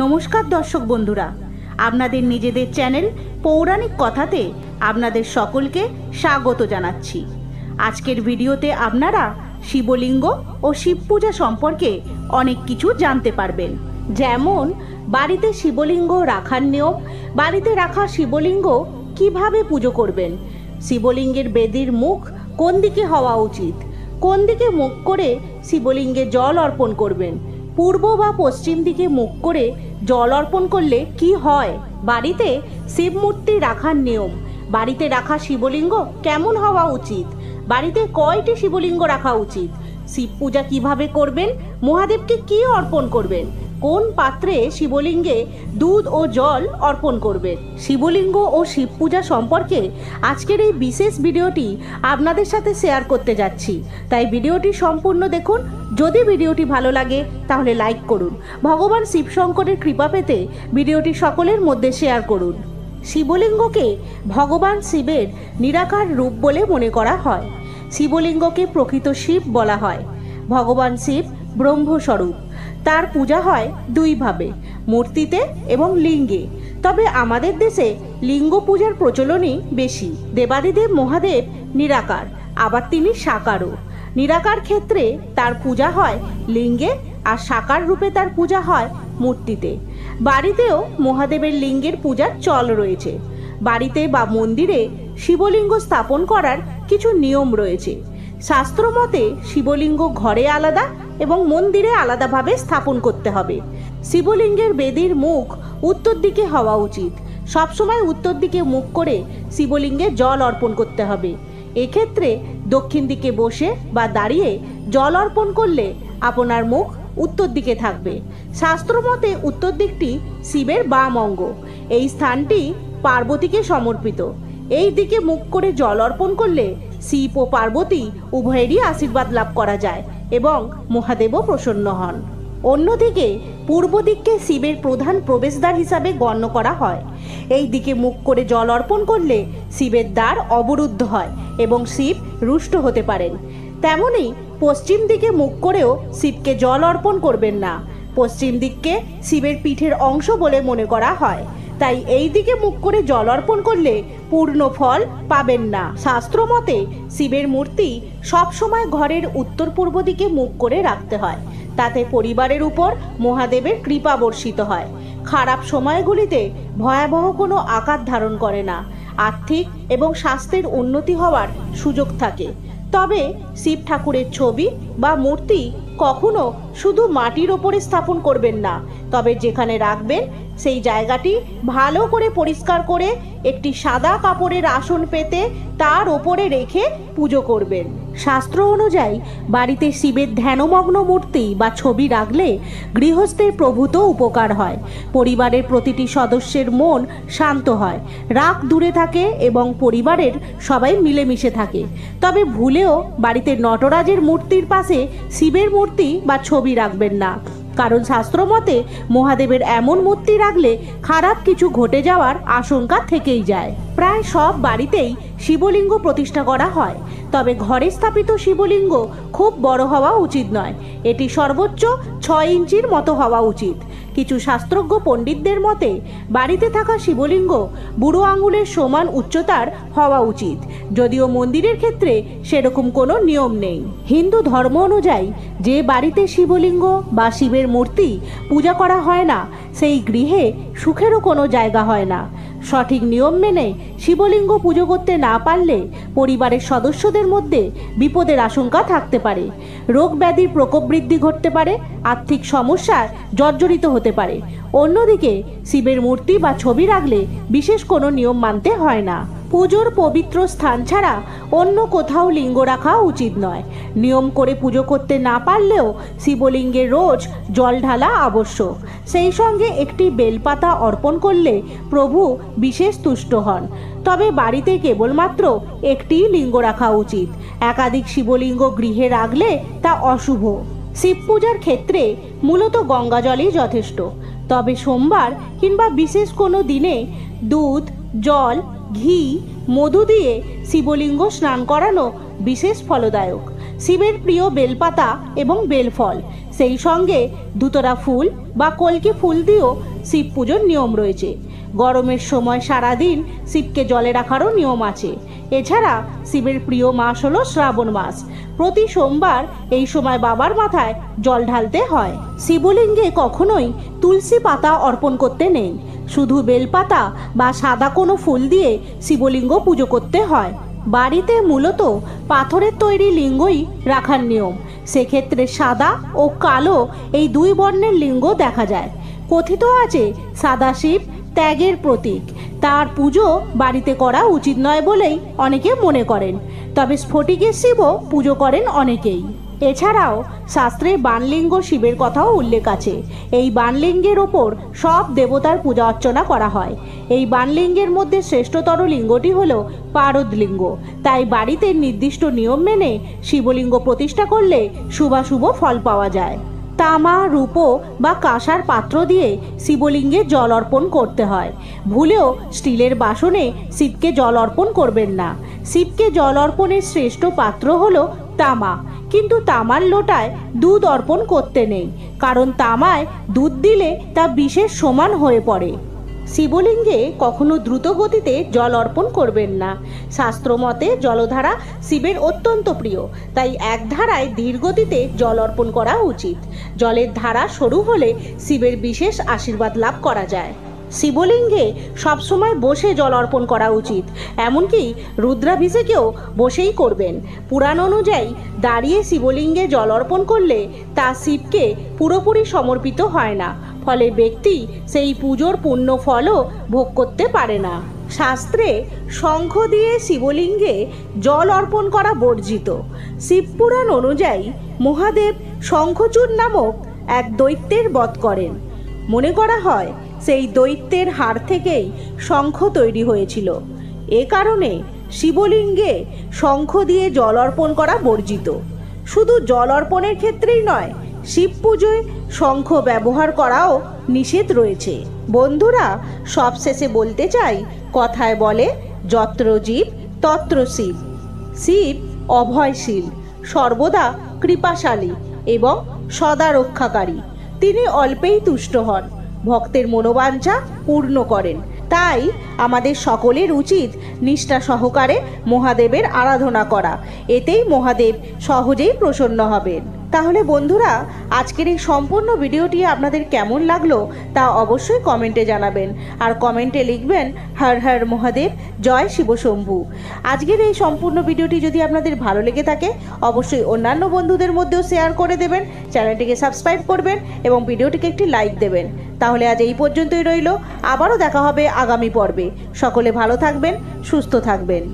নমস্কার দর্শক বন্ধুরা, আপনাদের নিজেদের চ্যানেল পৌরাণিক কথাতে আপনাদের সকলকে স্বাগত জানাচ্ছি। আজকের ভিডিওতে আপনারা শিবলিঙ্গ ও শিব পূজা সম্পর্কে অনেক কিছু জানতে পারবেন। যেমন বাড়িতে শিবলিঙ্গ রাখার নিয়ম, বাড়িতে রাখা শিবলিঙ্গ কিভাবে পুজো করবেন, শিবলিঙ্গের বেদির মুখ কোন দিকে হওয়া উচিত, কোন দিকে মুখ করে শিবলিঙ্গে জল অর্পণ করবেন, পূর্ব বা পশ্চিম দিকে মুখ করে জল অর্পণ করলে কি হয়, বাড়িতে শিব মূর্তি রাখার নিয়ম, বাড়িতে রাখা শিবলিঙ্গ কেমন হওয়া উচিত, বাড়িতে কয়টি শিবলিঙ্গ রাখা উচিত, শিব পূজা কিভাবে করবেন, মহাদেবকে কি অর্পণ করবেন, কোন পাত্রে শিবলিঙ্গে দুধ ও জল অর্পণ করবেন। শিবলিঙ্গ ও শিব পূজা সম্পর্কে আজকের এই বিশেষ ভিডিওটি আপনাদের সাথে শেয়ার করতে যাচ্ছি, তাই ভিডিওটি সম্পূর্ণ দেখুন। যদি ভিডিওটি ভালো লাগে তাহলে লাইক করুন। ভগবান শিব শঙ্করের কৃপা পেতে ভিডিওটি সকলের মধ্যে শেয়ার করুন। শিবলিঙ্গকে ভগবান শিবের নিরাকার রূপ বলে মনে করা হয়। শিবলিঙ্গকে প্রকৃত শিব বলা হয়। ভগবান শিব ব্রহ্মস্বরূপ। তার পূজা হয় দুইভাবে, মূর্তিতে এবং লিঙ্গে। তবে আমাদের দেশে লিঙ্গ পূজার প্রচলনই বেশি। দেবাদিদেব মহাদেব নিরাকার, আবার তিনি সাকারও। নিরাকার ক্ষেত্রে তার পূজা হয় লিঙ্গে, আর সাকার রূপে তার পূজা হয় মূর্তিতে। বাড়িতেও মহাদেবের লিঙ্গের পূজার চল রয়েছে। বাড়িতে বা মন্দিরে শিবলিঙ্গ স্থাপন করার কিছু নিয়ম রয়েছে। শাস্ত্র মতে শিবলিঙ্গ ঘরে আলাদা এবং মন্দিরে আলাদাভাবে স্থাপন করতে হবে। শিবলিঙ্গের বেদির মুখ উত্তর দিকে হওয়া উচিত। সবসময় উত্তর দিকে মুখ করে শিবলিঙ্গে জল অর্পণ করতে হবে। এক্ষেত্রে দক্ষিণ দিকে বসে বা দাঁড়িয়ে জল অর্পণ করলে আপনার মুখ উত্তর দিকে থাকবে। শাস্ত্র মতে উত্তর দিকটি শিবের বাম অঙ্গ। এই স্থানটি পার্বতীকে সমর্পিত। এই দিকে মুখ করে জল অর্পণ করলে শিব ও পার্বতী উভয়েরই আশীর্বাদ লাভ করা যায় এবং মহাদেবও প্রসন্ন হন। অন্যদিকে পূর্ব দিককে শিবের প্রধান প্রবেশদ্বার হিসাবে গণ্য করা হয়। এই দিকে মুখ করে জল অর্পণ করলে শিবের দ্বার অবরুদ্ধ হয় এবং শিব রুষ্ট হতে পারেন। তেমনি পশ্চিম দিকে মুখ করেও শিবকে জল অর্পণ করবেন না। পশ্চিম দিককে শিবের পিঠের অংশ বলে মনে করা হয়, তাই এই দিকে মুখ করে জল অর্পণ করলে পূর্ণ ফল পাবেন না। শাস্ত্র মতে শিবের মূর্তি সবসময় ঘরের উত্তর পূর্ব দিকে মুখ করে রাখতে হয়। তাতে পরিবারের উপর মহাদেবের কৃপা বর্ষিত হয়। খারাপ সময়গুলিতে ভয়াবহ কোনো আকার ধারণ করে না। আর্থিক এবং স্বাস্থ্যের উন্নতি হওয়ার সুযোগ থাকে। তবে শিব ঠাকুরের ছবি বা মূর্তি কখনো শুধু মাটির ওপরে স্থাপন করবেন না। তবে যেখানে রাখবেন সেই জায়গাটি ভালো করে পরিষ্কার করে একটি সাদা কাপড়ের আসন পেতে তার ওপরে রেখে পুজো করবেন। শাস্ত্র অনুযায়ী বাড়িতে শিবের ধ্যানমগ্ন মূর্তি বা ছবি রাখলে গৃহস্থের প্রভূত উপকার হয়। পরিবারের প্রতিটি সদস্যের মন শান্ত হয়, রাগ দূরে থাকে এবং পরিবারের সবাই মিলেমিশে থাকে। তবে ভুলেও বাড়িতে নটরাজের মূর্তির পাশে শিবের মূর্তি বা ছবি রাখবেন না, কারণ শাস্ত্র মতে মহাদেবের এমন মূর্তি রাখলে খারাপ কিছু ঘটে যাওয়ার আশঙ্কা থেকেই যায়। প্রায় সব বাড়িতেই শিবলিঙ্গ প্রতিষ্ঠা করা হয়, তবে ঘরে স্থাপিত শিবলিঙ্গ খুব বড় হওয়া উচিত নয়। এটি সর্বোচ্চ 6 ইঞ্চির মতো হওয়া উচিত। কিছু শাস্ত্রজ্ঞ পণ্ডিতদের মতে বাড়িতে থাকা শিবলিঙ্গ বুড়ো আঙুলের সমান উচ্চতার হওয়া উচিত, যদিও মন্দিরের ক্ষেত্রে সেরকম কোনো নিয়ম নেই। হিন্দু ধর্ম অনুযায়ী যে বাড়িতে শিবলিঙ্গ বা শিবের মূর্তি পূজা করা হয় না, সেই গৃহে সুখেরও কোনো জায়গা হয় না। সঠিক নিয়ম মেনে শিবলিঙ্গ পুজো করতে না পারলে পরিবারের সদস্যদের মধ্যে বিপদের আশঙ্কা থাকতে পারে। রোগ ব্যাধির প্রকোপ বৃদ্ধি ঘটতে পারে, আর্থিক সমস্যায় জর্জরিত হতে পারে। অন্যদিকে শিবের মূর্তি বা ছবি রাখলে বিশেষ কোনো নিয়ম মানতে হয় না। পুজোর পবিত্র স্থান ছাড়া অন্য কোথাও লিঙ্গ রাখা উচিত নয়। নিয়ম করে পুজো করতে না পারলেও শিবলিঙ্গে রোজ জল ঢালা আবশ্যক। সেই সঙ্গে একটি বেলপাতা অর্পণ করলে প্রভু বিশেষ তুষ্ট হন। তবে বাড়িতে কেবলমাত্র একটিই লিঙ্গ রাখা উচিত। একাধিক শিবলিঙ্গ গৃহে রাখলে তা অশুভ। শিব পূজার ক্ষেত্রে মূলত গঙ্গা জলই যথেষ্ট। তবে সোমবার কিংবা বিশেষ কোনো দিনে দুধ, জল, ঘি, মধু দিয়ে শিবলিঙ্গ স্নান করানো বিশেষ ফলদায়ক। শিবের প্রিয় বেলপাতা এবং বেলফল সেই সঙ্গে ধুতরা ফুল বা কলকে ফুল দিয়েও শিব পুজোর নিয়ম রয়েছে। গরমের সময় সারাদিন শিবকে জলে রাখারও নিয়ম আছে। এছাড়া শিবের প্রিয় মাস হলো শ্রাবণ মাস। প্রতি সোমবার এই সময় বাবার মাথায় জল ঢালতে হয়। শিবলিঙ্গে কখনোই তুলসী পাতা অর্পণ করতে নেই। শুধু বেলপাতা বা সাদা কোনো ফুল দিয়ে শিবলিঙ্গ পুজো করতে হয়। বাড়িতে মূলত পাথরের তৈরি লিঙ্গই রাখার নিয়ম। সেক্ষেত্রে সাদা ও কালো এই দুই বর্ণের লিঙ্গ দেখা যায়। কথিত আছে সাদা শিব ত্যাগের প্রতীক, তার পুজো বাড়িতে করা উচিত নয় বলেই অনেকে মনে করেন। তবে স্ফটিকের শিবও পুজো করেন অনেকেই। এছাড়াও শাস্ত্রে বাণলিঙ্গ শিবের কথাও উল্লেখ আছে। এই বাণলিঙ্গের ওপর সব দেবতার পূজা অর্চনা করা হয়। এই বাণলিঙ্গের মধ্যে শ্রেষ্ঠতর লিঙ্গটি হলো পারদলিঙ্গ। তাই বাড়িতে নির্দিষ্ট নিয়ম মেনে শিবলিঙ্গ প্রতিষ্ঠা করলে শুভাশুভ ফল পাওয়া যায়। তামা, রূপো বা কাঁসার পাত্র দিয়ে শিবলিঙ্গে জল অর্পণ করতে হয়। ভুলেও স্টিলের বাসনে শিবকে জল অর্পণ করবেন না। শিবকে জল অর্পণের শ্রেষ্ঠ পাত্র হলো তামা, কিন্তু তামার লোটায় দুধ অর্পণ করতে নেই, কারণ তামায় দুধ দিলে তা বিষের সমান হয়ে পড়ে। শিবলিঙ্গে কখনো দ্রুত গতিতে জল অর্পণ করবেন না। শাস্ত্রমতে জলধারা শিবের অত্যন্ত প্রিয়, তাই এক ধারায় ধীর গতিতে জল অর্পণ করা উচিত। জলের ধারা সরু হলে শিবের বিশেষ আশীর্বাদ লাভ করা যায়। শিবলিঙ্গে সবসময় বসে জল অর্পণ করা উচিত। এমনকি রুদ্রাভিষেকেও বসেই করবেন। পুরাণ অনুযায়ী দাঁড়িয়ে শিবলিঙ্গে জল অর্পণ করলে তা শিবকে পুরোপুরি সমর্পিত হয় না, ফলে ব্যক্তি সেই পুজোর পুণ্য ফলও ভোগ করতে পারে না। শাস্ত্রে শঙ্খ দিয়ে শিবলিঙ্গে জল অর্পণ করা বর্জিত। শিবপুরাণ অনুযায়ী মহাদেব শঙ্খচূড় নামক এক দৈত্যের বধ করেন। মনে করা হয় সেই দৈত্যের হাড় থেকেই শঙ্খ তৈরি হয়েছিল। এ কারণে শিবলিঙ্গে শঙ্খ দিয়ে জল অর্পণ করা বর্জিত। শুধু জল অর্পণের ক্ষেত্রেই নয়, শিব পুজোয় শঙ্খ ব্যবহার করাও নিষেধ রয়েছে। বন্ধুরা, সবশেষে বলতে চাই, কথায় বলে যত্র জীব তত্র শিব। শিব অভয়শীল, সর্বদা কৃপাশালী এবং সদা রক্ষাকারী। তিনি অল্পেই তুষ্ট হন, ভক্তের মনোবাঞ্ছা পূর্ণ করেন। তাই আমাদের সকলের উচিত নিষ্ঠা সহকারে মহাদেবের আরাধনা করা। এতেই মহাদেব সহজেই প্রসন্ন হবেন। তাহলে বন্ধুরা, আজকের এই সম্পূর্ণ ভিডিওটি আপনাদের কেমন লাগলো তা অবশ্যই কমেন্টে জানাবেন। আর কমেন্টে লিখবেন হর হর মহাদেব, জয় শিবশম্ভু। আজকের এই সম্পূর্ণ ভিডিওটি যদি আপনাদের ভালো লেগে থাকে অবশ্যই অন্যান্য বন্ধুদের মধ্যেও শেয়ার করে দেবেন, চ্যানেলটিকে সাবস্ক্রাইব করবেন এবং ভিডিওটিকে একটি লাইক দেবেন। তাহলে আজ এই পর্যন্তই রইল। আবারও দেখা হবে আগামী পর্বে। সকলে ভালো থাকবেন, সুস্থ থাকবেন।